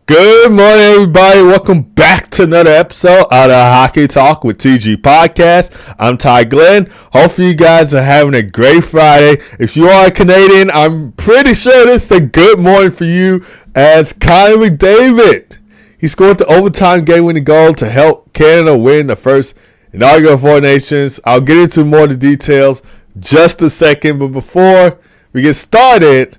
Good morning, everybody. Welcome back to another episode of the Hockey Talk with TG Podcast. I'm Ty Glenn. Hopefully, you guys are having a great Friday. If you are a Canadian, I'm pretty sure this is a good morning for you as Connor McDavid. He scored the overtime game-winning goal to help Canada win the first inaugural Four Nations. I'll get into more of the details just a second, but before we get started,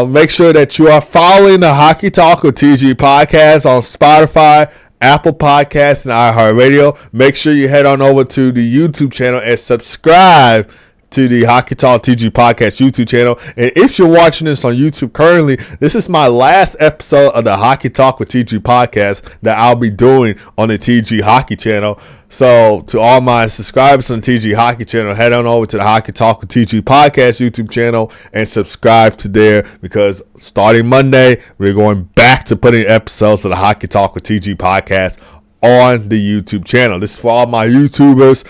make sure that you are following the Hockey Talk with TG Podcast on Spotify, Apple Podcasts, and iHeartRadio. Make sure you head on over to the YouTube channel and subscribe to the Hockey Talk TG Podcast YouTube channel. And if you're watching this on YouTube currently, this is my last episode of the Hockey Talk with TG Podcast that I'll be doing on the TG Hockey channel. So to all my subscribers on the TG Hockey channel, head on over to the Hockey Talk with TG Podcast YouTube channel and subscribe to there, because starting Monday, we're going back to putting episodes of the Hockey Talk with TG Podcast on the YouTube channel. This is for all my YouTubers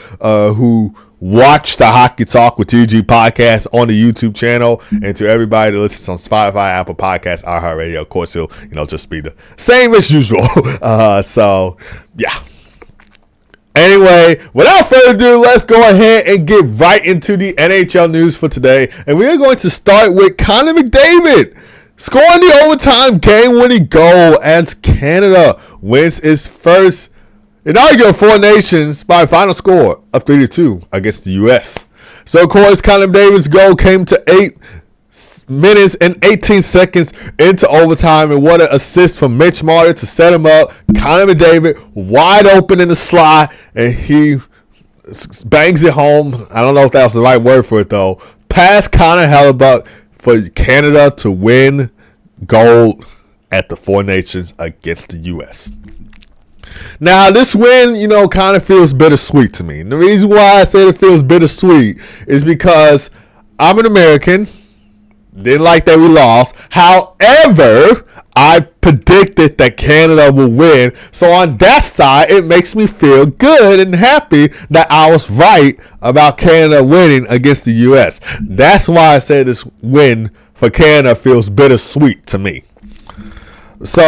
who watch the Hockey Talk with TG Podcast on the YouTube channel, and to everybody that listens on Spotify, Apple Podcasts, iHeartRadio. Of course, it'll just be the same as usual. So yeah. Anyway, without further ado, let's go ahead and get right into the NHL news for today. And we are going to start with Connor McDavid scoring the overtime game-winning goal as Canada wins its first inaugural Four Nations by a final score of 3-2 against the U.S. So, of course, Connor McDavid's goal came to 8 minutes and 18 seconds into overtime, and what an assist from Mitch Marner to set him up. Connor McDavid wide open in the slot, and he bangs it home. I don't know if that was the right word for it, though. Past Connor Hellebuck for Canada to win gold at the Four Nations against the U.S. Now, this win, kind of feels bittersweet to me. And the reason why I say it feels bittersweet is because I'm an American. Didn't like that we lost. However, I predicted that Canada will win. So on that side, it makes me feel good and happy that I was right about Canada winning against the U.S. That's why I say this win for Canada feels bittersweet to me. So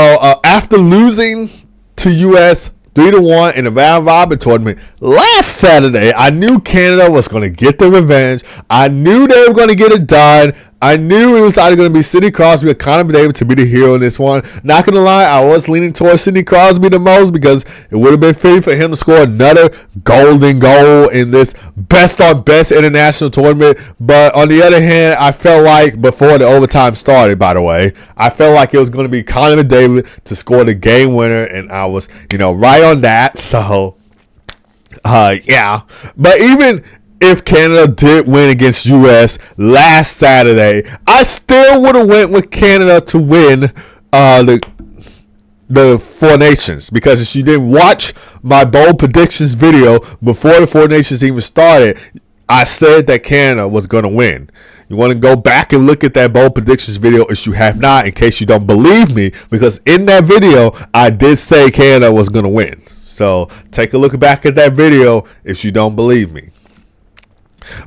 after losing to U.S. 3-1 in the round robin tournament last Saturday, I knew Canada was going to get the revenge. I knew they were going to get it done. I knew it was either going to be Sidney Crosby or Connor McDavid to be the hero in this one. Not going to lie, I was leaning towards Sidney Crosby the most, because it would have been fitting for him to score another golden goal in this best on best international tournament. But on the other hand, I felt like before the overtime started, by the way, I felt like it was going to be Connor McDavid to score the game winner, and I was, right on that. So, yeah. But even if Canada did win against U.S. last Saturday, I still would have went with Canada to win the Four Nations, because if you didn't watch my bold predictions video before the Four Nations even started, I said that Canada was going to win. You want to go back and look at that bold predictions video if you have not, in case you don't believe me, because in that video, I did say Canada was going to win. So take a look back at that video if you don't believe me.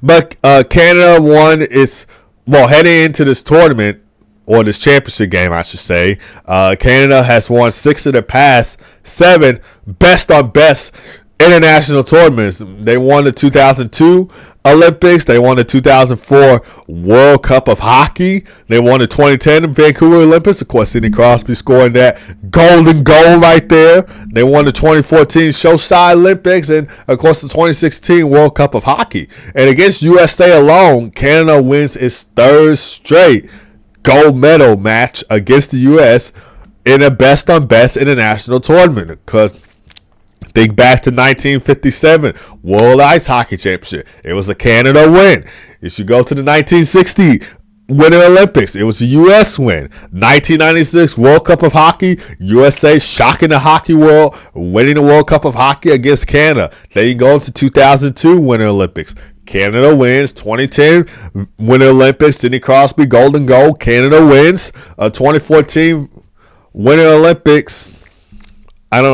But Canada won heading into this tournament, or this championship game, I should say. Canada has won 6 of the past 7 best on best international tournaments. They won the 2002 Olympics. They won the 2004 World Cup of Hockey. They won the 2010 Vancouver Olympics. Of course, Sidney Crosby scoring that golden goal right there. They won the 2014 Showside Olympics, and of course the 2016 World Cup of Hockey. And against USA alone, Canada wins its 3rd straight gold medal match against the US in a best on best international tournament. Because think back to 1957 World Ice Hockey Championship. It was a Canada win. If you go to the 1960 Winter Olympics, it was a U.S. win. 1996 World Cup of Hockey, USA shocking the hockey world, winning the World Cup of Hockey against Canada. Then you go to 2002 Winter Olympics. Canada wins. 2010 Winter Olympics, Sidney Crosby golden goal. Canada wins. 2014 Winter Olympics. I don't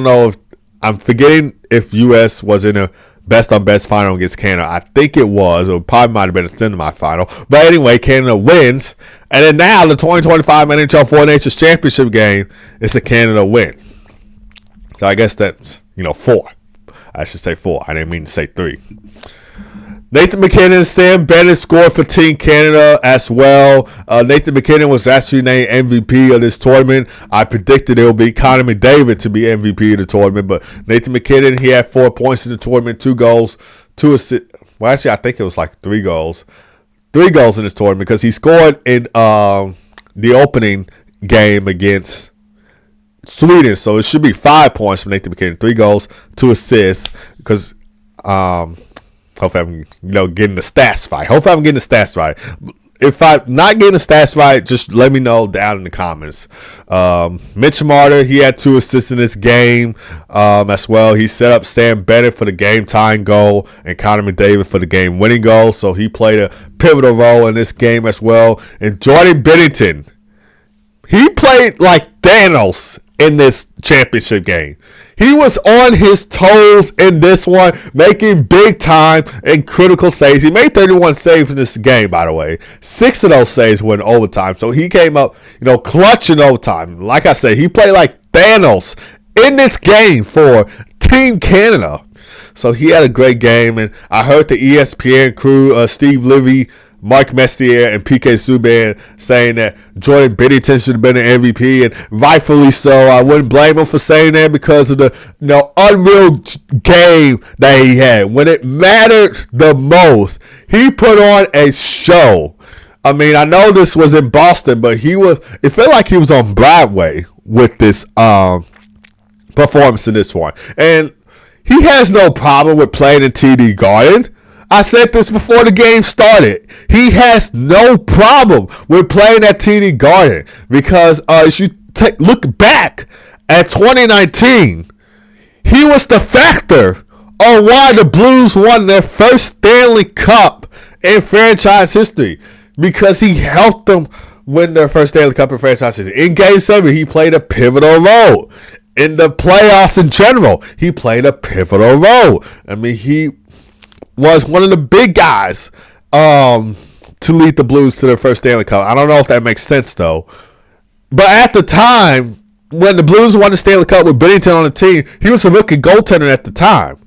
know if I'm forgetting if U.S. was in a best on best final against Canada. I think it was. It probably might have been a semifinal. But anyway, Canada wins. And then now the 2025 NHL Four Nations Championship game is a Canada win. So I guess that's, 4. I should say 4. I didn't mean to say 3. Nathan MacKinnon and Sam Bennett scored for Team Canada as well. Nathan MacKinnon was actually named MVP of this tournament. I predicted it would be Connor McDavid to be MVP of the tournament, but Nathan MacKinnon, he had 4 points in the tournament, 2 goals, 2 assists. Well, actually, I think it was like 3 goals. 3 goals in this tournament because he scored in the opening game against Sweden. So it should be 5 points for Nathan MacKinnon, 3 goals, 2 assists because hopefully I'm getting the stats right. Hopefully I'm getting the stats right. If I'm not getting the stats right, just let me know down in the comments. Mitch Marner, he had 2 assists in this game as well. He set up Sam Bennett for the game-tying goal and Connor McDavid for the game-winning goal. So he played a pivotal role in this game as well. And Jordan Binnington, he played like Thanos in this championship game. He was on his toes in this one, making big time and critical saves. He made 31 saves in this game, by the way. 6 of those saves were in overtime. So he came up, clutch in overtime. Like I said, he played like Thanos in this game for Team Canada. So he had a great game. And I heard the ESPN crew, Steve Livy, Mark Messier, and PK Subban saying that Jordan Binnington should have been an MVP, and rightfully so. I wouldn't blame him for saying that because of the unreal game that he had. When it mattered the most, he put on a show. I mean, I know this was in Boston, but it felt like he was on Broadway with this performance in this one. And he has no problem with playing in TD Garden. I said this before the game started. He has no problem with playing at TD Garden because if you look back at 2019, he was the factor on why the Blues won their first Stanley Cup in franchise history because he helped them win their first Stanley Cup in franchise history. In Game 7, he played a pivotal role. In the playoffs in general, he played a pivotal role. I mean, he was one of the big guys to lead the Blues to their first Stanley Cup. I don't know if that makes sense, though. But at the time, when the Blues won the Stanley Cup with Binnington on the team, he was a rookie goaltender at the time.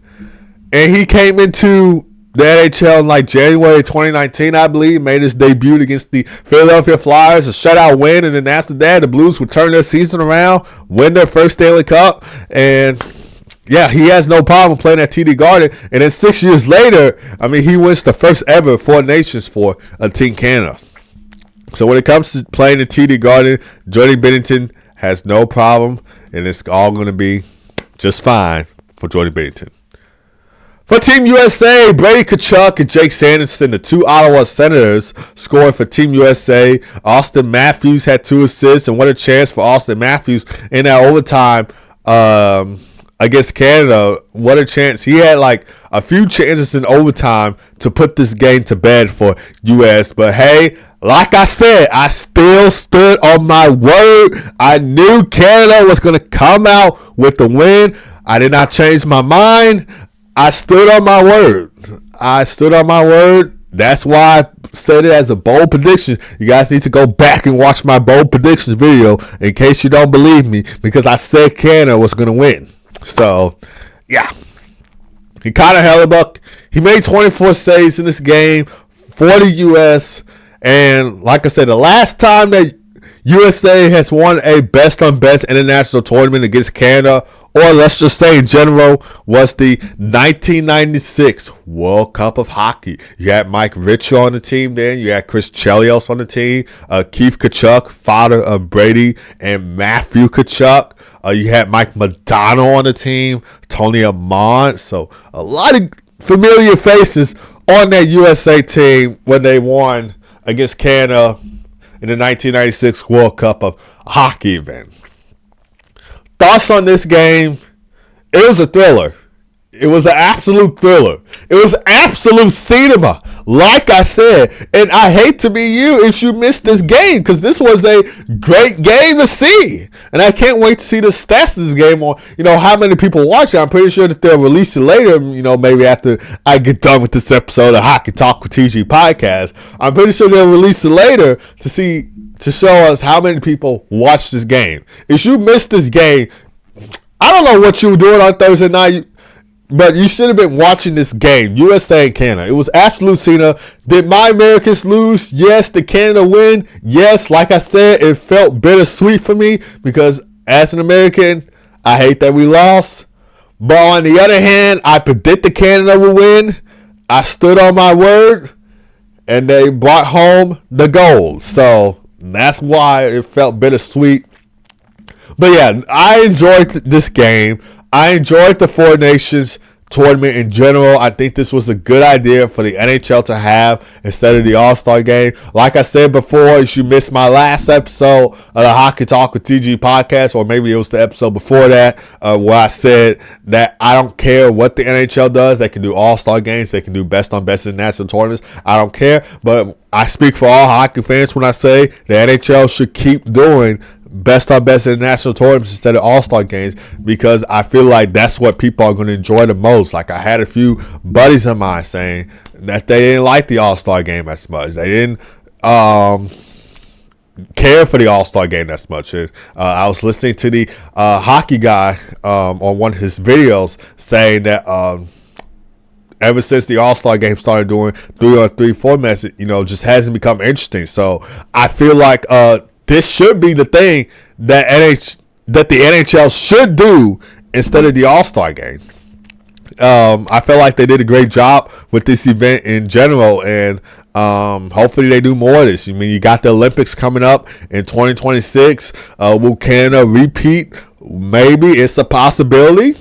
And he came into the NHL in like January 2019, I believe, made his debut against the Philadelphia Flyers, a shutout win. And then after that, the Blues would turn their season around, win their first Stanley Cup, and yeah, he has no problem playing at TD Garden. And then 6 years later, I mean, he wins the first ever Four Nations for Team Canada. So when it comes to playing at TD Garden, Jordan Binnington has no problem, and it's all going to be just fine for Jordan Binnington. For Team USA, Brady Tkachuk and Jake Sanderson, the 2 Ottawa Senators, scored for Team USA. Austin Matthews had 2 assists, and what a chance for Austin Matthews in that overtime against Canada. What a chance. He had like a few chances in overtime to put this game to bed for US. But hey, like I said, I still stood on my word. I knew Canada was going to come out with the win. I did not change my mind. I stood on my word. That's why I said it as a bold prediction. You guys need to go back and watch my bold predictions video in case you don't believe me, because I said Canada was going to win. So, yeah. Connor Hellebuck, he made 24 saves in this game for the U.S. And like I said, the last time that USA has won a best-on-best international tournament against Canada, or let's just say in general, was the 1996 World Cup of Hockey. You had Mike Richter on the team then. You had Chris Chelios on the team. Keith Tkachuk, father of Brady and Matthew Tkachuk. You had Mike Modano on the team. Tony Amont. So a lot of familiar faces on that USA team when they won against Canada in the 1996 World Cup of Hockey event. Thoughts on this game? It was a thriller. It was an absolute thriller. It was absolute cinema. like I said, and I hate to be you if you missed this game, because this was a great game to see. And I can't wait to see the stats of this game, or, how many people watch it. I'm pretty sure that they'll release it later, maybe after I get done with this episode of Hockey Talk with TG podcast. I'm pretty sure they'll release it later to show us how many people watched this game. If you missed this game, I don't know what you were doing on Thursday night, but you should have been watching this game, USA and Canada. It was absolute Cena. Did my Americans lose? Yes. Did Canada win? Yes. Like I said, it felt bittersweet for me because as an American, I hate that we lost. But on the other hand, I predicted Canada would win. I stood on my word, and they brought home the gold. So that's why it felt bittersweet. But yeah, I enjoyed this game. I enjoyed the Four Nations tournament in general. I think this was a good idea for the NHL to have instead of the All-Star game. Like I said before, if you missed my last episode of the Hockey Talk with TG podcast, or maybe it was the episode before that, where I said that I don't care what the NHL does. They can do All-Star games. They can do best-on-best international tournaments. I don't care. But I speak for all hockey fans when I say the NHL should keep doing best-on-best international tournaments instead of all-star games, because I feel like that's what people are going to enjoy the most. Like, I had a few buddies of mine saying that they didn't like the all-star game as much. They didn't care for the all-star game as much. I was listening to the hockey guy on one of his videos saying that ever since the All-Star game started doing 3-on-3 formats, it just hasn't become interesting. So I feel like this should be the thing that the NHL should do instead of the All-Star game. I feel like they did a great job with this event in general, and hopefully they do more of this. You got the Olympics coming up in 2026. Will Canada repeat? Maybe. It's a possibility.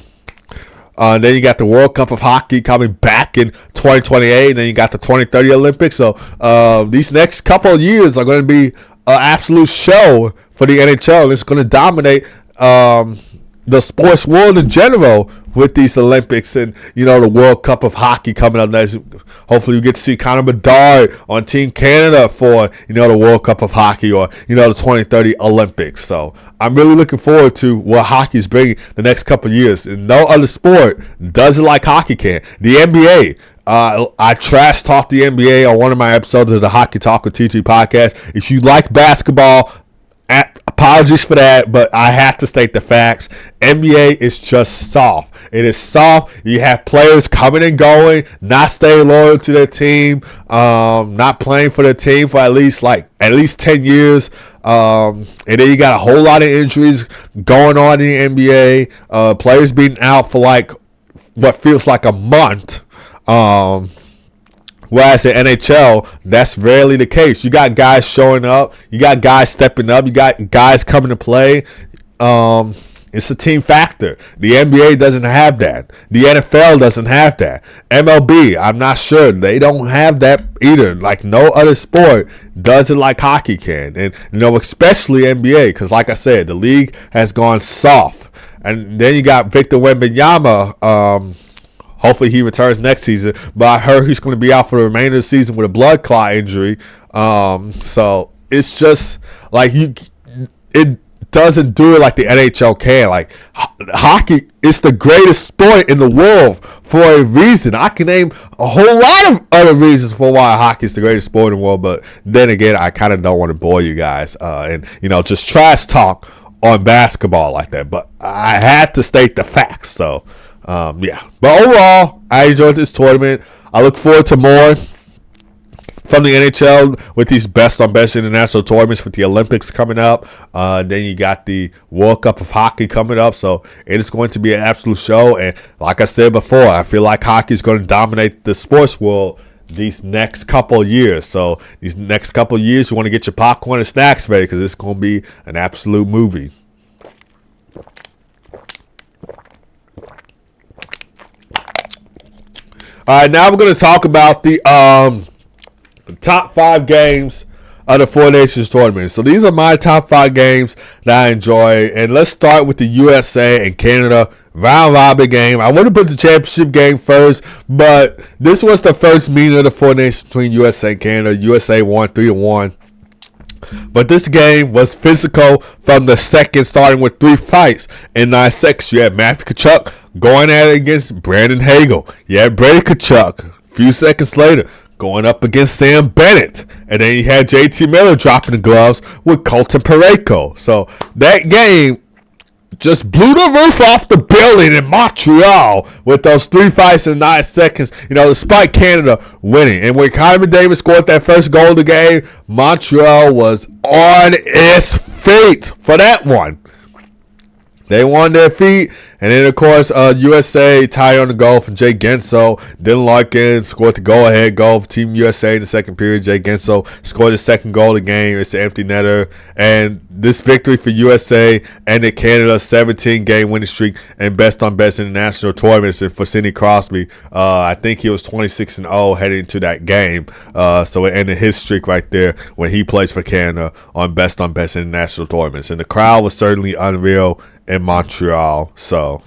Then you got the World Cup of Hockey coming back in 2028, and then you got the 2030 Olympics. So these next couple of years are going to be an absolute show for the NHL. It's going to dominate the sports world in general with these Olympics and, the World Cup of Hockey coming up next. Hopefully we get to see Connor Bedard on Team Canada for, the World Cup of Hockey, or, the 2030 Olympics. So I'm really looking forward to what hockey's bringing the next couple of years. And no other sport does it like hockey can. The NBA. I trash talked the NBA on one of my episodes of the Hockey Talk with TG podcast. If you like basketball, apologies for that, but I have to state the facts. NBA is just soft. It is soft. You have players coming and going, not staying loyal to their team, not playing for their team for at least 10 years. And then you got a whole lot of injuries going on in the NBA. Players being out for what feels like a month. Whereas in NHL, that's rarely the case. You got guys showing up. You got guys stepping up. You got guys coming to play. It's a team factor. The NBA doesn't have that. The NFL doesn't have that. MLB, I'm not sure. They don't have that either. Like no other sport does it like hockey can. And, especially NBA, because like I said, the league has gone soft. And then you got Victor Wembanyama. Hopefully he returns next season, but I heard he's going to be out for the remainder of the season with a blood clot injury. So it's just like it doesn't do it like the NHL can. Like hockey is the greatest sport in the world for a reason. I can name a whole lot of other reasons for why hockey is the greatest sport in the world, but then again, I kind of don't want to bore you guys and just trash talk on basketball like that. But I had to state the facts, so. Yeah, but overall, I enjoyed this tournament. I look forward to more from the NHL with these best-on-best international tournaments with the Olympics coming up. Then you got the World Cup of Hockey coming up, so it is going to be an absolute show. And like I said before, I feel like hockey is going to dominate the sports world these next couple of years. So these next couple of years, you want to get your popcorn and snacks ready because it's going to be an absolute movie. All right, now we're going to talk about the top 5 games of the Four Nations tournament. So these are my top 5 games that I enjoy. And let's start with the USA and Canada round robin game. I would have put the championship game first, but this was the first meeting of the four nations between USA and Canada. USA won 3-1. But this game was physical from the second, starting with 3 fights in 9 seconds. You had Matthew Tkachuk going at it against Brandon Hagel. You had Brady Tkachuk a few seconds later going up against Sam Bennett. And then you had JT Miller dropping the gloves with Colton Parayko. So that game just blew the roof off the building in Montreal with those 3 fights in 9 seconds, despite Canada winning. And when Connor McDavid scored that first goal of the game, Montreal was on its feet for that one. They won their feet. And then, of course, USA tied on the goal from Jay Genso. Dylan Larkin scored the go-ahead goal for Team USA in the second period. Jay Genso scored the second goal of the game. It's an empty netter. And this victory for USA ended Canada's 17-game winning streak and best-on-best international tournaments. And for Sidney Crosby, I think he was 26-0 heading into that game. So it ended his streak right there when he plays for Canada on best-on-best international tournaments. And the crowd was certainly unreal in Montreal. So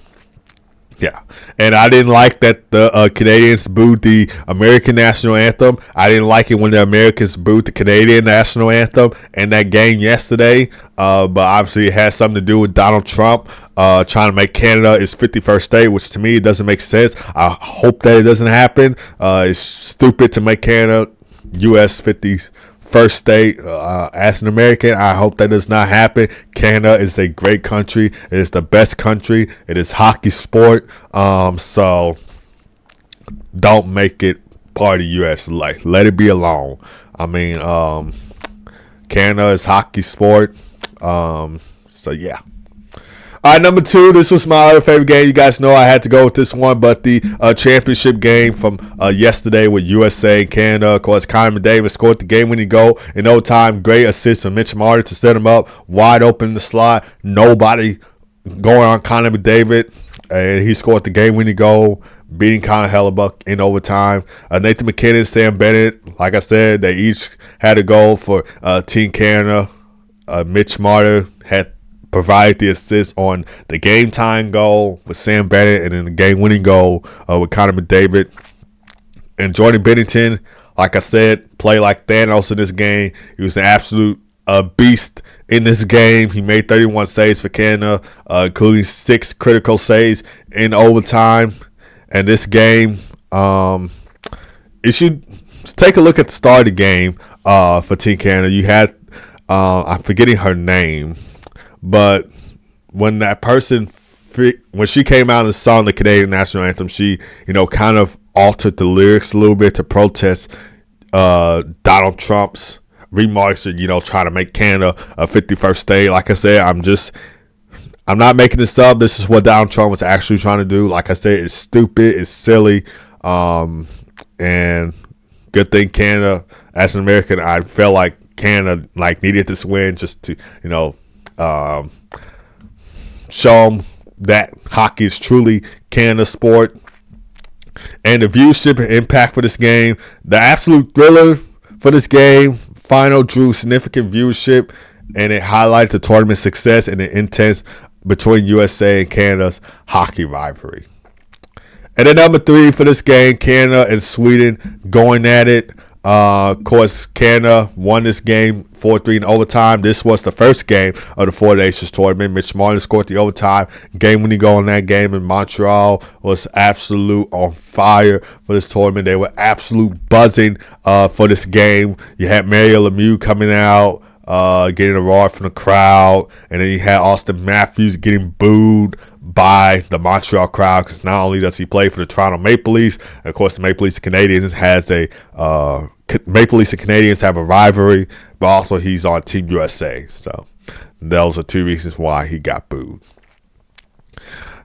yeah, and I didn't like that the Canadians booed the American national anthem. I didn't like it when the Americans booed the Canadian national anthem in that game yesterday. But obviously it has something to do with Donald Trump trying to make Canada his 51st state, which to me doesn't make sense. I hope that it doesn't happen. It's stupid to make Canada U.S. 51st state. As an American, I hope that does not happen. Canada is a great country. It is the best country. It is hockey sport. So don't make it part of the U.S. Like, let it be alone. I mean, Canada is hockey sport. So yeah. All right, number 2, this was my other favorite game. You guys know I had to go with this one, but the championship game from yesterday with USA and Canada. Of course, Connor McDavid scored the game-winning goal in overtime. Great assist from Mitch Marner to set him up wide open in the slot. Nobody going on Connor McDavid, and he scored the game-winning goal, beating Connor Hellebuck in overtime. Nathan McKinnon, Sam Bennett, like I said, they each had a goal for Team Canada. Mitch Marner had provided the assist on the game-time goal with Sam Bennett, and then the game-winning goal with Connor McDavid. And Jordan Binnington, like I said, played like Thanos in this game. He was an absolute beast in this game. He made 31 saves for Canada, including 6 critical saves in overtime. And this game, you should take a look at the start of the game for Team Canada. You had, I'm forgetting her name, but when that person, when she came out and sung the Canadian national anthem, she, kind of altered the lyrics a little bit to protest Donald Trump's remarks and, trying to make Canada a 51st state. Like I said, I'm not making this up. This is what Donald Trump was actually trying to do. Like I said, it's stupid, it's silly, and good thing Canada, as an American, I felt like Canada needed this win just to, show them that hockey is truly Canada sport. And the viewership and impact for this game, the absolute thriller for this game, final drew significant viewership, and it highlighted the tournament success and the intense between USA and Canada's hockey rivalry. And then number 3 for this game, Canada and Sweden going at it. Of course, Canada won this game 4-3 in overtime. This was the first game of the Four Nations tournament. Mitch Marner scored the overtime game-winning goal in that game, and Montreal was absolute on fire for this tournament. They were absolute buzzing for this game. You had Mario Lemieux coming out, getting a roar from the crowd, and then you had Austin Matthews getting booed by the Montreal crowd, because not only does he play for the Toronto Maple Leafs, and of course the Maple Leafs and Canadians Maple Leafs and Canadians have a rivalry, but also he's on Team USA. So those are 2 reasons why he got booed.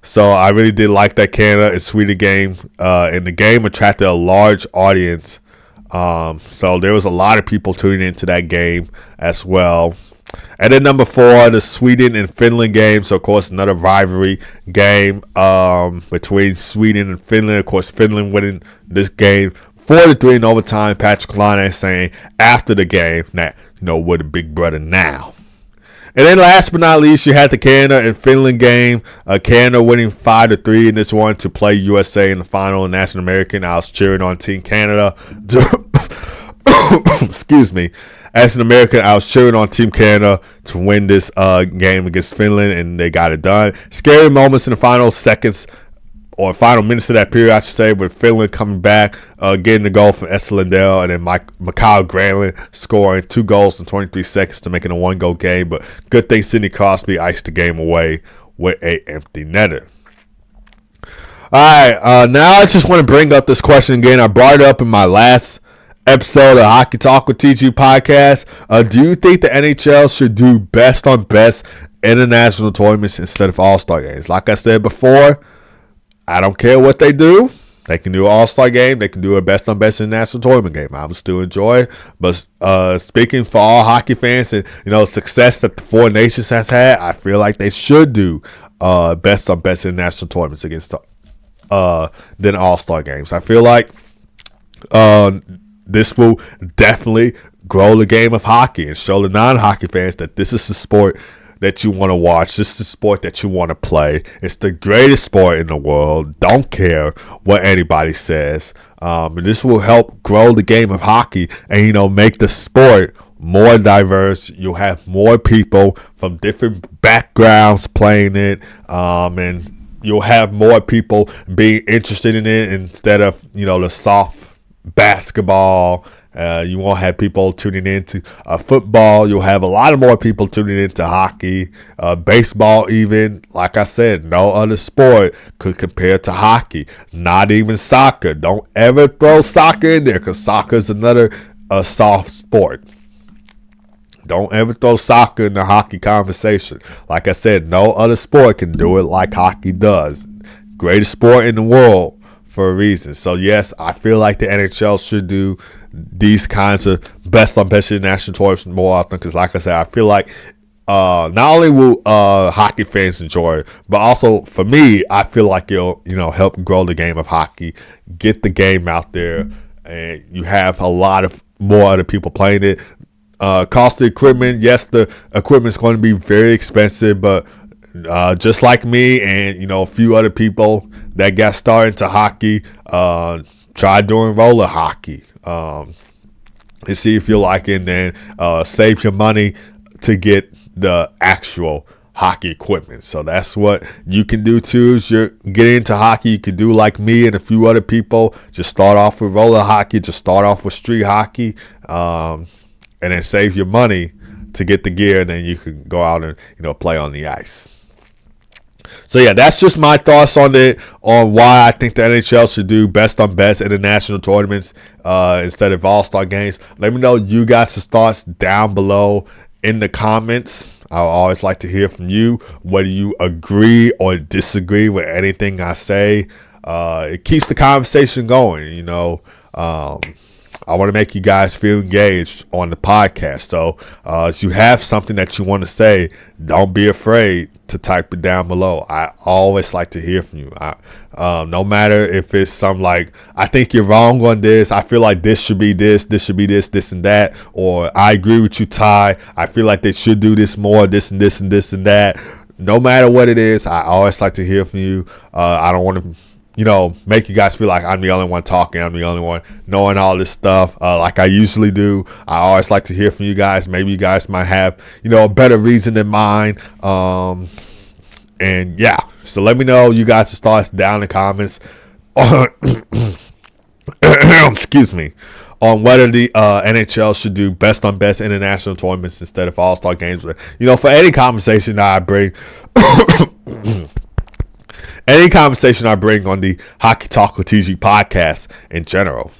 So I really did like that Canada and Sweden game, and the game attracted a large audience. So there was a lot of people tuning into that game as well. And then number 4, the Sweden and Finland game. So, of course, another rivalry game between Sweden and Finland. Of course, Finland winning this game 4-3 in overtime. Patrick Laine saying after the game that, we're the big brother now. And then last but not least, you had the Canada and Finland game. Canada winning 5-3 in this one to play USA in the final in National American. I was cheering on Team Canada. Excuse me. As an American, I was cheering on Team Canada to win this game against Finland, and they got it done. Scary moments in the final seconds or final minutes of that period, I should say, with Finland coming back, getting the goal from Esa Lindell, and then Mikhail Granlund scoring 2 goals in 23 seconds to make it a 1-goal game. But good thing Sidney Crosby iced the game away with a empty netter. All right, now I just want to bring up this question again. I brought it up in my last episode of Hockey Talk with TG podcast. Do you think the NHL should do best on best international tournaments instead of all-star games? Like I said before, I don't care what they do. They can do an all-star game. They can do a best on best international tournament game. I would still enjoy it. But speaking for all hockey fans and success that the Four Nations has had, I feel like they should do best on best international tournaments against than all-star games. I feel like this will definitely grow the game of hockey and show the non-hockey fans that this is the sport that you want to watch. This is the sport that you want to play. It's the greatest sport in the world. Don't care what anybody says. And this will help grow the game of hockey and, make the sport more diverse. You'll have more people from different backgrounds playing it. And you'll have more people being interested in it instead of, the soft basketball. You won't have people tuning into football. You'll have a lot of more people tuning into hockey, baseball even. Like I said, no other sport could compare to hockey. Not even soccer. Don't ever throw soccer in there because soccer is another soft sport. Don't ever throw soccer in the hockey conversation. Like I said, no other sport can do it like hockey does. Greatest sport in the world for a reason. So yes, I feel like the NHL should do these kinds of best on best international tournaments more often because, like I said, I feel like not only will hockey fans enjoy it, but also for me, I feel like it'll help grow the game of hockey, get the game out there, and you have a lot of more other people playing it. Cost of equipment, yes, the equipment is going to be very expensive, but just like me and a few other people that got started into hockey, try doing roller hockey. And see if you like it, and then save your money to get the actual hockey equipment. So that's what you can do too. As you're getting into hockey, you can do like me and a few other people. Just start off with roller hockey. Just start off with street hockey, and then save your money to get the gear, and then you can go out and play on the ice. So yeah, that's just my thoughts on why I think the NHL should do best on best international tournaments instead of all-star games. Let me know you guys' thoughts down below in the comments. I always like to hear from you, whether you agree or disagree with anything I say. It keeps the conversation going, I want to make you guys feel engaged on the podcast. So if you have something that you want to say, don't be afraid to type it down below. I always like to hear from you. No matter if it's something like, I think you're wrong on this, I feel like this should be this should be this and that, or I agree with you, Ty, I feel like they should do this more, this and this and this and that. No matter what it is, I always like to hear from you. I don't want to make you guys feel like I'm the only one talking. I'm the only one knowing all this stuff like I usually do. I always like to hear from you guys. Maybe you guys might have, a better reason than mine. And yeah, so let me know you guys' thoughts down in the comments. Excuse me. On whether the NHL should do best on best international tournaments instead of all-star games. For any conversation that I bring... Any conversation I bring on the Hockey Talk with TG podcast in general.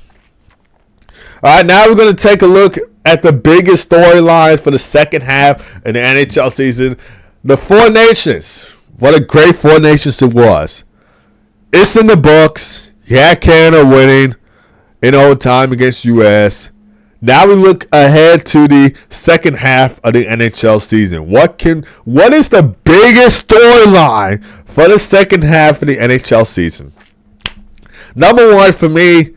All right, now we're going to take a look at the biggest storylines for the second half of the NHL season. The Four Nations. What a great Four Nations it was. It's in the books. You had Canada winning in overtime against U.S. Now we look ahead to the second half of the NHL season. What is the biggest storyline for the second half of the NHL season? Number one for me,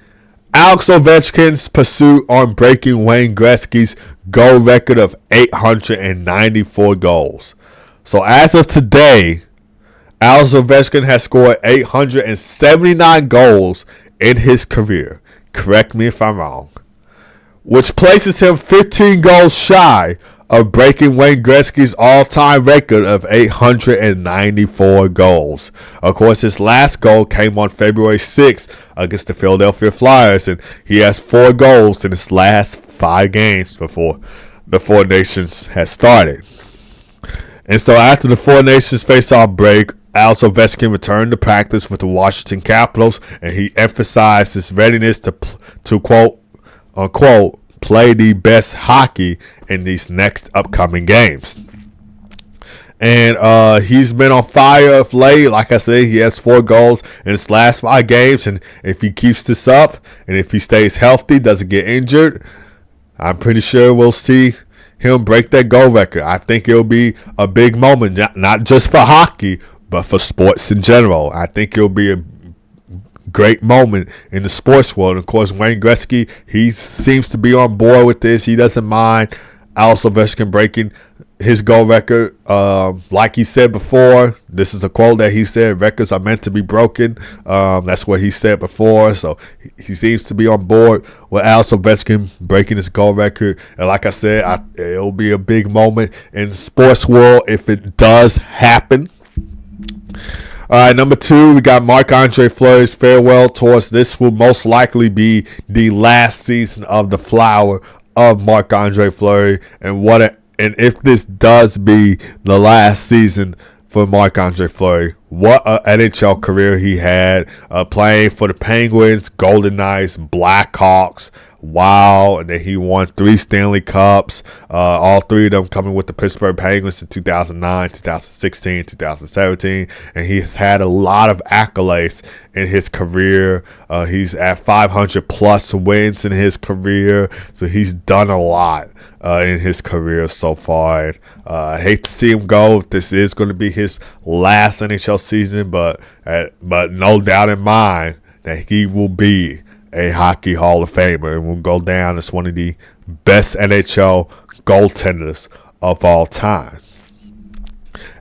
Alex Ovechkin's pursuit on breaking Wayne Gretzky's goal record of 894 goals. So as of today, Alex Ovechkin has scored 879 goals in his career. Correct me if I'm wrong. Which places him 15 goals shy of breaking Wayne Gretzky's all-time record of 894 goals. Of course, his last goal came on February 6th against the Philadelphia Flyers, and he has 4 goals in his last 5 games before the Four Nations has started. And so after the Four Nations face-off break, Alex Ovechkin returned to practice with the Washington Capitals, and he emphasized his readiness to quote unquote play the best hockey in these next upcoming games. And he's been on fire of late. Like I said, he has 4 goals in his last 5 games, and if he keeps this up and if he stays healthy, doesn't get injured, I'm pretty sure we'll see him break that goal record. I think it'll be a big moment, not just for hockey, but for sports in general. I think it'll be a great moment in the sports world. Of course, Wayne Gretzky, he seems to be on board with this. He doesn't mind Alex Ovechkin breaking his goal record. Like he said before, this is a quote that he said, records are meant to be broken. That's what he said before. So he seems to be on board with Alex Ovechkin breaking his goal record. And like I said, it'll be a big moment in the sports world if it does happen. All right, number 2, we got Marc-Andre Fleury's farewell tour. This will most likely be the last season of the flower of Marc-Andre Fleury. And if this does be the last season for Marc-Andre Fleury, what an NHL career he had, playing for the Penguins, Golden Knights, Blackhawks. Wow. And then he won 3 Stanley Cups, all 3 of them coming with the Pittsburgh Penguins in 2009, 2016, 2017. And he's had a lot of accolades in his career. He's at 500 plus wins in his career. So he's done a lot in his career so far. And, I hate to see him go. This is going to be his last NHL season, but no doubt in mind that he will be a Hockey Hall of Famer and will go down as one of the best NHL goaltenders of all time.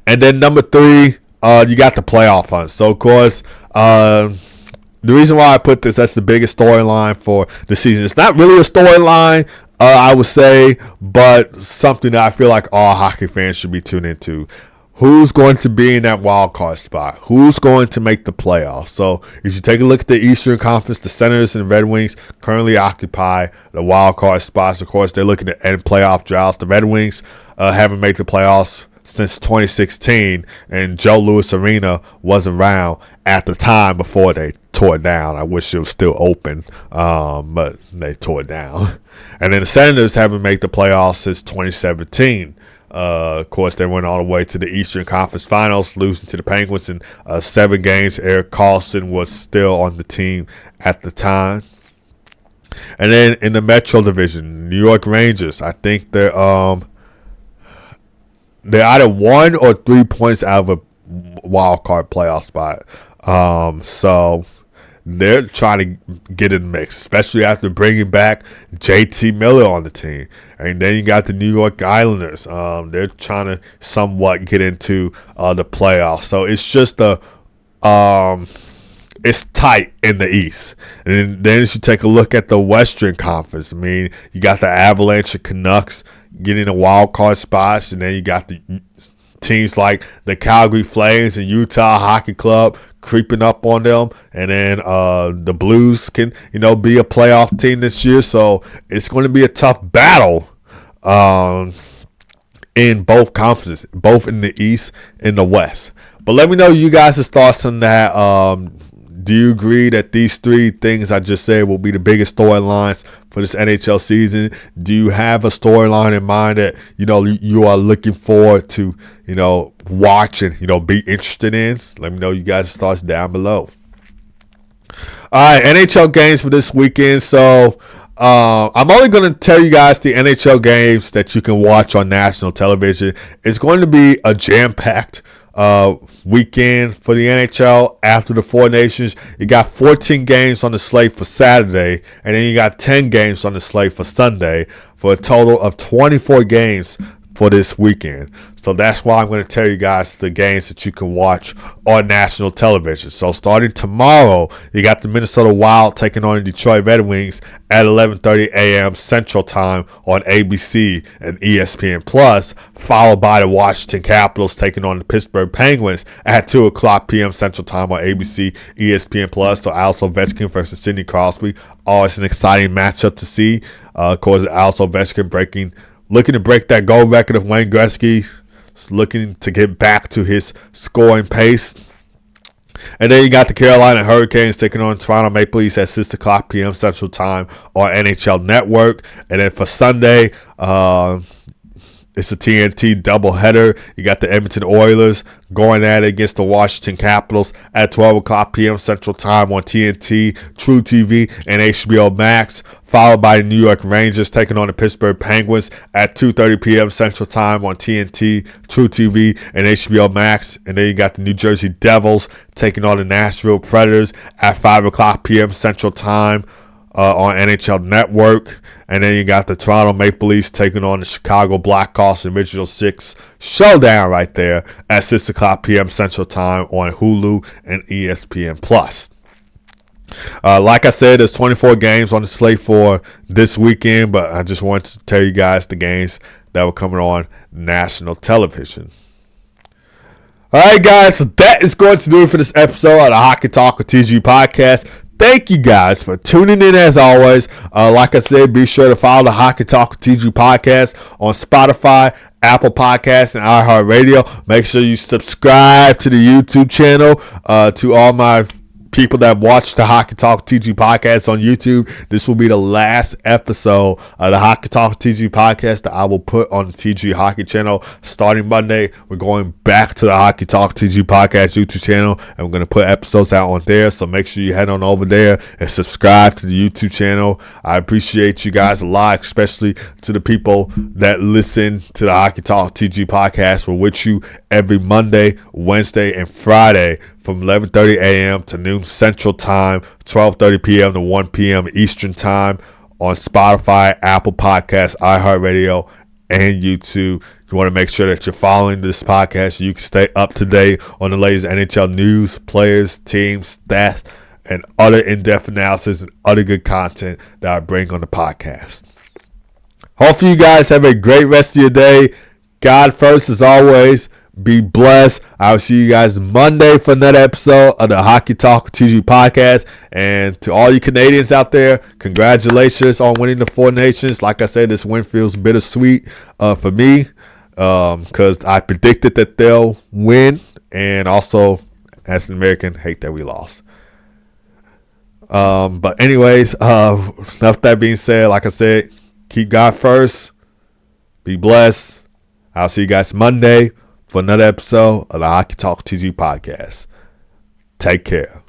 And then number 3, you got the playoff hunt. So, of course, the reason why I put this, that's the biggest storyline for the season. It's not really a storyline, I would say, but something that I feel like all hockey fans should be tuned into. Who's going to be in that wild card spot? Who's going to make the playoffs? So if you take a look at the Eastern Conference, the Senators and Red Wings currently occupy the wild card spots. Of course, they're looking to end playoff droughts. The Red Wings haven't made the playoffs since 2016, and Joe Louis Arena was around at the time before they tore it down. I wish it was still open, but they tore it down. And then the Senators haven't made the playoffs since 2017. Of course, they went all the way to the Eastern Conference Finals, losing to the Penguins in 7 games. Erik Karlsson was still on the team at the time. And then in the Metro Division, New York Rangers, I think they're either 1 or 3 points out of a wild card playoff spot. So they're trying to get in the mix, especially after bringing back JT Miller on the team. And then you got the New York Islanders. They're trying to somewhat get into the playoffs. So it's just it's tight in the East. And then as you take a look at the Western Conference, I mean, you got the Avalanche and Canucks getting the wild card spots, and then you got the teams like the Calgary Flames and Utah Hockey Club creeping up on them, and then the Blues can be a playoff team this year. So it's going to be a tough battle in both conferences, both in the East and the West. But let me know you guys' thoughts on that. Do you agree that these 3 things I just said will be the biggest storylines for this NHL season? Do you have a storyline in mind that you are looking forward to watch and be interested in? Let me know you guys' thoughts down below. All right, NHL games for this weekend. So I'm only going to tell you guys the NHL games that you can watch on national television. It's going to be a jam-packed weekend for the NHL after the Four Nations. You got 14 games on the slate for Saturday, and then you got 10 games on the slate for Sunday. for a total of 24 games for this weekend. So that's why I'm going to tell you guys the games that you can watch on national television. So starting tomorrow, you got the Minnesota Wild taking on the Detroit Red Wings at 11:30 a.m. Central Time on ABC and ESPN Plus, followed by the Washington Capitals taking on the Pittsburgh Penguins at 2 o'clock p.m. Central Time on ABC, ESPN Plus. So Alex Ovechkin versus Sidney Crosby, always an exciting matchup to see. Of course, Alex Ovechkin looking to break that goal record of Wayne Gretzky, looking to get back to his scoring pace. And then you got the Carolina Hurricanes taking on Toronto Maple Leafs at 6 o'clock p.m. Central Time on NHL Network. And then for Sunday, it's a TNT doubleheader. You got the Edmonton Oilers going at it against the Washington Capitals at 12 o'clock p.m. Central Time on TNT, True TV, and HBO Max, followed by the New York Rangers taking on the Pittsburgh Penguins at 2:30 p.m. Central Time on TNT, True TV, and HBO Max. And then you got the New Jersey Devils taking on the Nashville Predators at 5 o'clock p.m. Central Time on NHL Network. And then you got the Toronto Maple Leafs taking on the Chicago Blackhawks, the Original Six showdown right there at 6 o'clock p.m. Central Time on Hulu and ESPN Plus. Like I said, there's 24 games on the slate for this weekend, but I just wanted to tell you guys the games that were coming on national television. All right, guys, so that is going to do it for this episode of the Hockey Talk with TG podcast. Thank you guys for tuning in as always. Like I said, be sure to follow the Hockey Talk with TG podcast on Spotify, Apple Podcasts, and iHeartRadio. Make sure you subscribe to the YouTube channel. To all my people that watch the Hockey Talk TG podcast on YouTube, this will be the last episode of the Hockey Talk TG podcast that I will put on the TG Hockey channel. Starting Monday, we're going back to the Hockey Talk TG podcast YouTube channel, and we're going to put episodes out on there. So make sure you head on over there and subscribe to the YouTube channel. I appreciate you guys a lot, especially to the people that listen to the Hockey Talk TG podcast. We're with you every Monday, Wednesday, and Friday from 11:30 a.m. to noon Central Time, 12:30 p.m. to 1 p.m. Eastern Time on Spotify, Apple Podcasts, iHeartRadio, and YouTube. You want to make sure that you're following this podcast so you can stay up to date on the latest NHL news, players, teams, stats, and other in-depth analysis and other good content that I bring on the podcast. Hopefully you guys have a great rest of your day. God first as always. Be blessed. I'll see you guys Monday for another episode of the Hockey Talk TG podcast. And to all you Canadians out there, congratulations on winning the Four Nations. Like I said, this win feels bittersweet for me because I predicted that they'll win. And also, as an American, hate that we lost. But anyways, enough that being said, like I said, keep God first. Be blessed. I'll see you guys Monday for another episode of the Hockey Talk TG podcast. Take care.